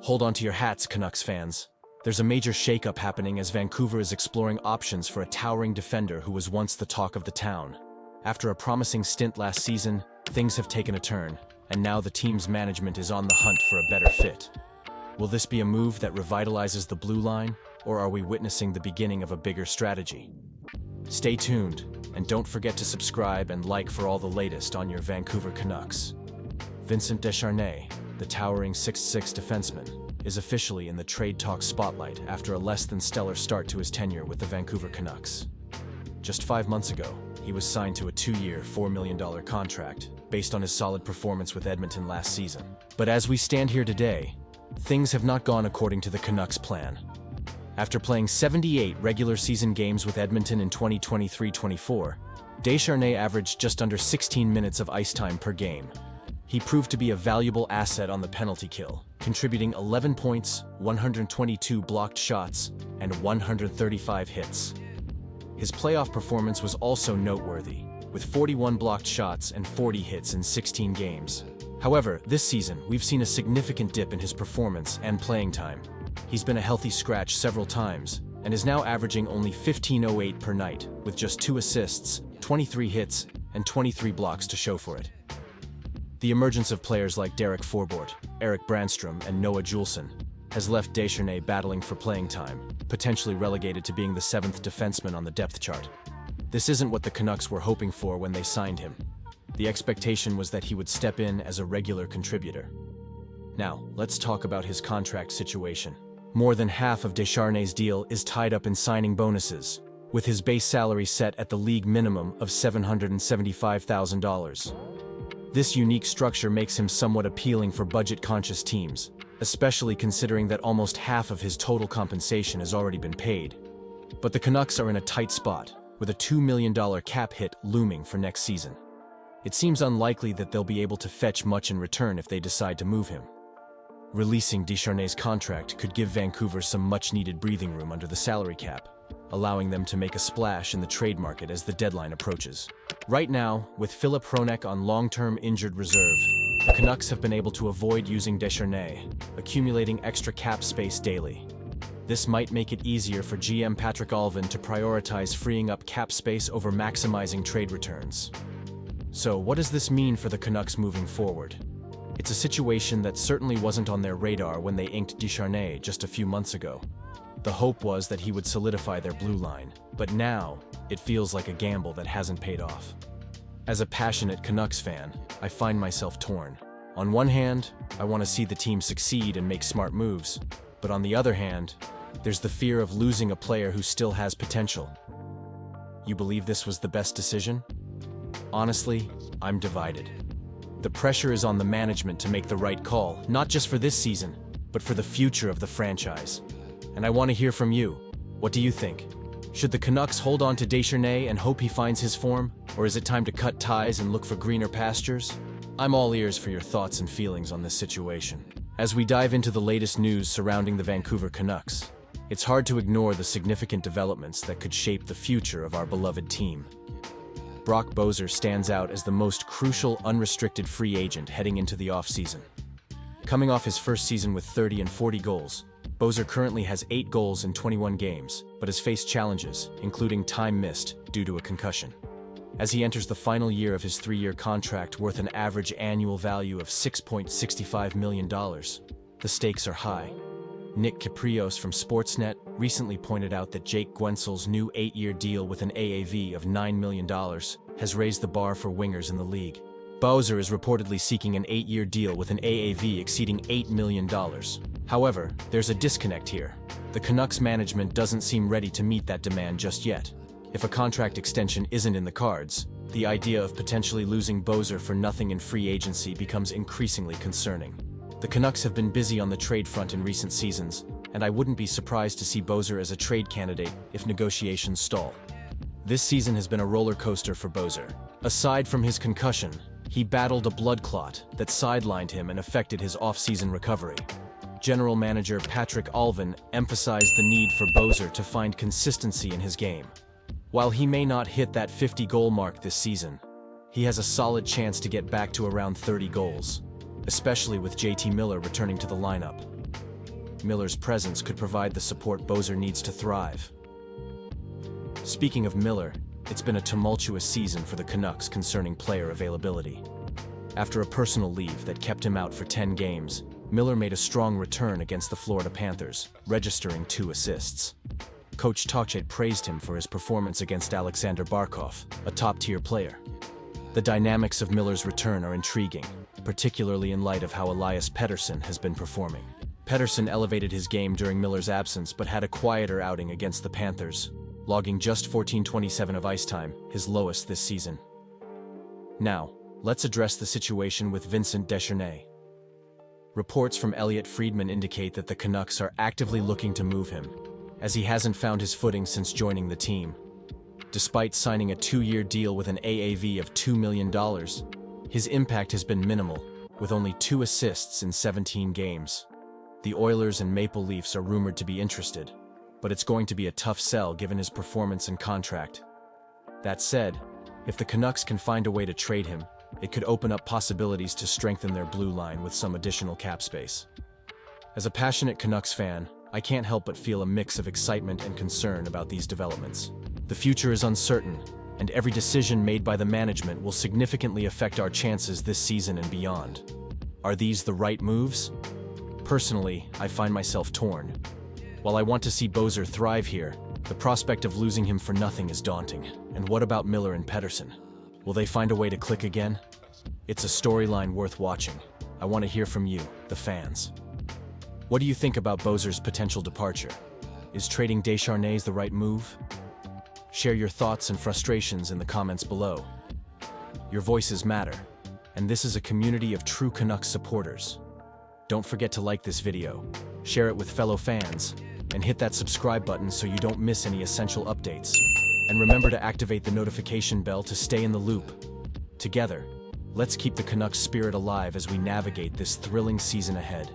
Hold on to your hats, Canucks fans. There's a major shakeup happening as Vancouver is exploring options for a towering defender who was once the talk of the town. After a promising stint last season, things have taken a turn, and now the team's management is on the hunt for a better fit. Will this be a move that revitalizes the blue line, or are we witnessing the beginning of a bigger strategy? Stay tuned, and don't forget to subscribe and like for all the latest on your Vancouver Canucks. Vincent Desharnais, the towering 6'6" defenseman, is officially in the trade talk spotlight after a less than stellar start to his tenure with the Vancouver Canucks. Just 5 months ago, he was signed to a 2-year, $4 million contract based on his solid performance with Edmonton last season. But as we stand here today, things have not gone according to the Canucks' plan. After playing 78 regular season games with Edmonton in 2023-24, Desharnais averaged just under 16 minutes of ice time per game. He proved to be a valuable asset on the penalty kill, contributing 11 points, 122 blocked shots, and 135 hits. His playoff performance was also noteworthy, with 41 blocked shots and 40 hits in 16 games. However, this season, we've seen a significant dip in his performance and playing time. He's been a healthy scratch several times, and is now averaging only 15.08 per night, with just 2 assists, 23 hits, and 23 blocks to show for it. The emergence of players like Derek Forbort, Eric Brandstrom, and Noah Juulsen has left Desharnais battling for playing time, potentially relegated to being the 7th defenseman on the depth chart. This isn't what the Canucks were hoping for when they signed him. The expectation was that he would step in as a regular contributor. Now, let's talk about his contract situation. More than half of Desharnais' deal is tied up in signing bonuses, with his base salary set at the league minimum of $775,000. This unique structure makes him somewhat appealing for budget-conscious teams, especially considering that almost half of his total compensation has already been paid. But the Canucks are in a tight spot, with a $2 million cap hit looming for next season. It seems unlikely that they'll be able to fetch much in return if they decide to move him. Releasing Desharnais' contract could give Vancouver some much-needed breathing room under the salary cap, allowing them to make a splash in the trade market as the deadline approaches. Right now, with Filip Hronek on long-term injured reserve, the Canucks have been able to avoid using Desharnais, accumulating extra cap space daily. This might make it easier for GM Patrik Allvin to prioritize freeing up cap space over maximizing trade returns. So, what does this mean for the Canucks moving forward? It's a situation that certainly wasn't on their radar when they inked Desharnais just a few months ago. The hope was that he would solidify their blue line, but now it feels like a gamble that hasn't paid off. As a passionate Canucks fan, I find myself torn. On one hand, I want to see the team succeed and make smart moves, but on the other hand, there's the fear of losing a player who still has potential. You believe this was the best decision? Honestly, I'm divided. The pressure is on the management to make the right call, not just for this season, but for the future of the franchise. And I want to hear from you. What do you think? Should the Canucks hold on to Desharnais and hope he finds his form? Or is it time to cut ties and look for greener pastures? I'm all ears for your thoughts and feelings on this situation. As we dive into the latest news surrounding the Vancouver Canucks, it's hard to ignore the significant developments that could shape the future of our beloved team. Brock Boeser stands out as the most crucial unrestricted free agent heading into the offseason. Coming off his first season with 30 and 40 goals, Boeser currently has 8 goals in 21 games, but has faced challenges, including time missed due to a concussion. As he enters the final year of his 3-year contract worth an average annual value of $6.65 million, the stakes are high. Nick Kypreos from Sportsnet recently pointed out that Jake Guentzel's new 8-year deal with an AAV of $9 million has raised the bar for wingers in the league. Boeser is reportedly seeking an 8-year deal with an AAV exceeding $8 million. However, there's a disconnect here. The Canucks management doesn't seem ready to meet that demand just yet. If a contract extension isn't in the cards, the idea of potentially losing Boeser for nothing in free agency becomes increasingly concerning. The Canucks have been busy on the trade front in recent seasons, and I wouldn't be surprised to see Boeser as a trade candidate if negotiations stall. This season has been a roller coaster for Boeser. Aside from his concussion, he battled a blood clot that sidelined him and affected his off-season recovery. General Manager Patrik Allvin emphasized the need for Boeser to find consistency in his game. While he may not hit that 50-goal mark this season, he has a solid chance to get back to around 30 goals, especially with JT Miller returning to the lineup. Miller's presence could provide the support Boeser needs to thrive. Speaking of Miller, it's been a tumultuous season for the Canucks concerning player availability. After a personal leave that kept him out for 10 games, Miller made a strong return against the Florida Panthers, registering 2 assists. Coach Tocchet praised him for his performance against Alexander Barkov, a top-tier player. The dynamics of Miller's return are intriguing, particularly in light of how Elias Pettersson has been performing. Pettersson elevated his game during Miller's absence but had a quieter outing against the Panthers, logging just 14:27 of ice time, his lowest this season. Now, let's address the situation with Vincent Desharnais. Reports from Elliot Friedman indicate that the Canucks are actively looking to move him, as he hasn't found his footing since joining the team. Despite signing a 2-year deal with an AAV of $2 million, his impact has been minimal, with only 2 assists in 17 games. The Oilers and Maple Leafs are rumored to be interested, but it's going to be a tough sell given his performance and contract. That said, if the Canucks can find a way to trade him, it could open up possibilities to strengthen their blue line with some additional cap space. As a passionate Canucks fan, I can't help but feel a mix of excitement and concern about these developments. The future is uncertain, and every decision made by the management will significantly affect our chances this season and beyond. Are these the right moves? Personally, I find myself torn. While I want to see Boeser thrive here, the prospect of losing him for nothing is daunting. And what about Miller and Pettersson? Will they find a way to click again? It's a storyline worth watching. I want to hear from you, the fans. What do you think about Boeser's potential departure? Is trading Desharnais the right move? Share your thoughts and frustrations in the comments below. Your voices matter, and this is a community of true Canucks supporters. Don't forget to like this video, share it with fellow fans, and hit that subscribe button so you don't miss any essential updates. And remember to activate the notification bell to stay in the loop. Together, let's keep the Canucks spirit alive as we navigate this thrilling season ahead.